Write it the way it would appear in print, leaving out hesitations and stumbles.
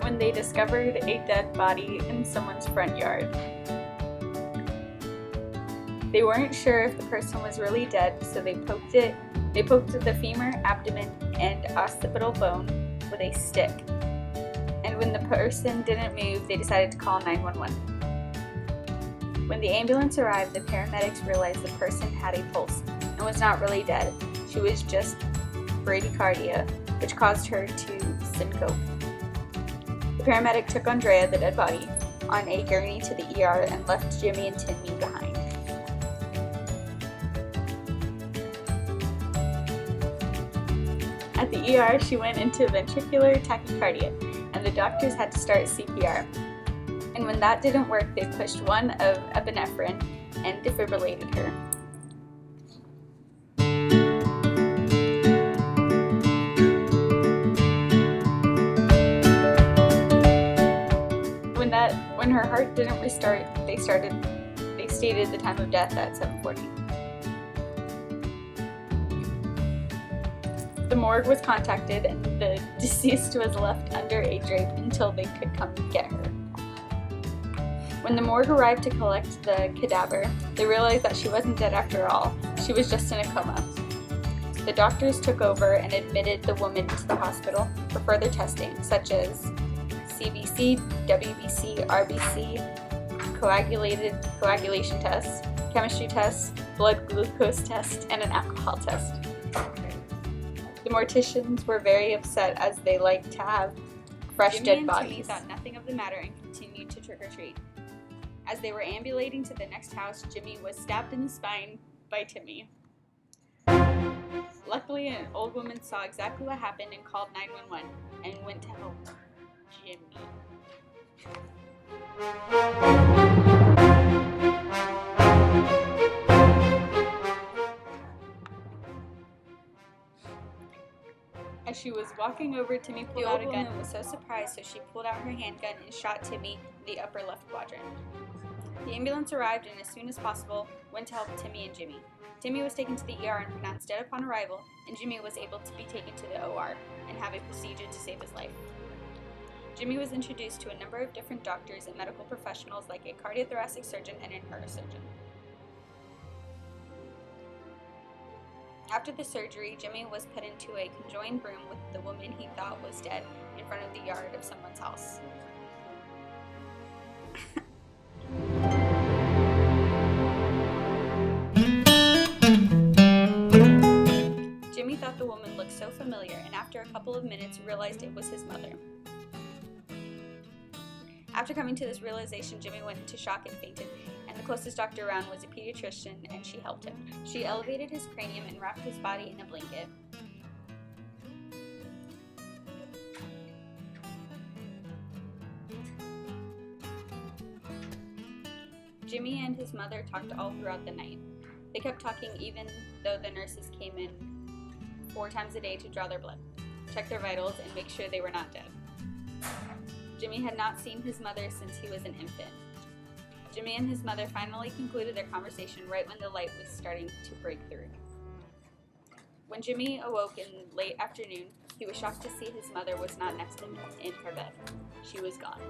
when they discovered a dead body in someone's front yard. They weren't sure if the person was really dead, so they poked the femur, abdomen, and occipital bone with a stick. And when the person didn't move, they decided to call 911. When the ambulance arrived, the paramedics realized the person had a pulse and was not really dead. She was just bradycardia, which caused her to syncope. The paramedic took Andrea, the dead body, on a gurney to the ER and left Jimmy and Timmy behind. At the ER, she went into ventricular tachycardia, and the doctors had to start CPR. And when that didn't work, they pushed one of epinephrine and defibrillated her. When her heart didn't restart, they stated the time of death at 7:40. The morgue was contacted, and the deceased was left under a drape until they could come get her. When the morgue arrived to collect the cadaver, they realized that she wasn't dead after all. She was just in a coma. The doctors took over and admitted the woman to the hospital for further testing, such as CBC, WBC, RBC, coagulation tests, chemistry tests, blood glucose test, and an alcohol test. The morticians were very upset as they liked to have fresh dead bodies. Jimmy and Timmy thought nothing of the matter and continued to trick or treat. As they were ambulating to the next house, Jimmy was stabbed in the spine by Timmy. Luckily, an old woman saw exactly what happened and called 911 and went to help Jimmy. As she was walking over, Timmy pulled out a gun and was so surprised, so she pulled out her handgun and shot Timmy in the upper left quadrant. The ambulance arrived and as soon as possible went to help Timmy and Jimmy. Timmy was taken to the ER and pronounced dead upon arrival, and Jimmy was able to be taken to the OR and have a procedure to save his life. Jimmy was introduced to a number of different doctors and medical professionals like a cardiothoracic surgeon and a neurosurgeon. After the surgery, Jimmy was put into a conjoined room with the woman he thought was dead in front of the yard of someone's house. Jimmy thought the woman looked so familiar, and after a couple of minutes realized it was his mother. After coming to this realization, Jimmy went into shock and fainted, and the closest doctor around was a pediatrician, and she helped him. She elevated his cranium and wrapped his body in a blanket. Jimmy and his mother talked all throughout the night. They kept talking even though the nurses came in 4 times a day to draw their blood, check their vitals, and make sure they were not dead. Jimmy had not seen his mother since he was an infant. Jimmy and his mother finally concluded their conversation right when the light was starting to break through. When Jimmy awoke in late afternoon, he was shocked to see his mother was not next to him in her bed. She was gone.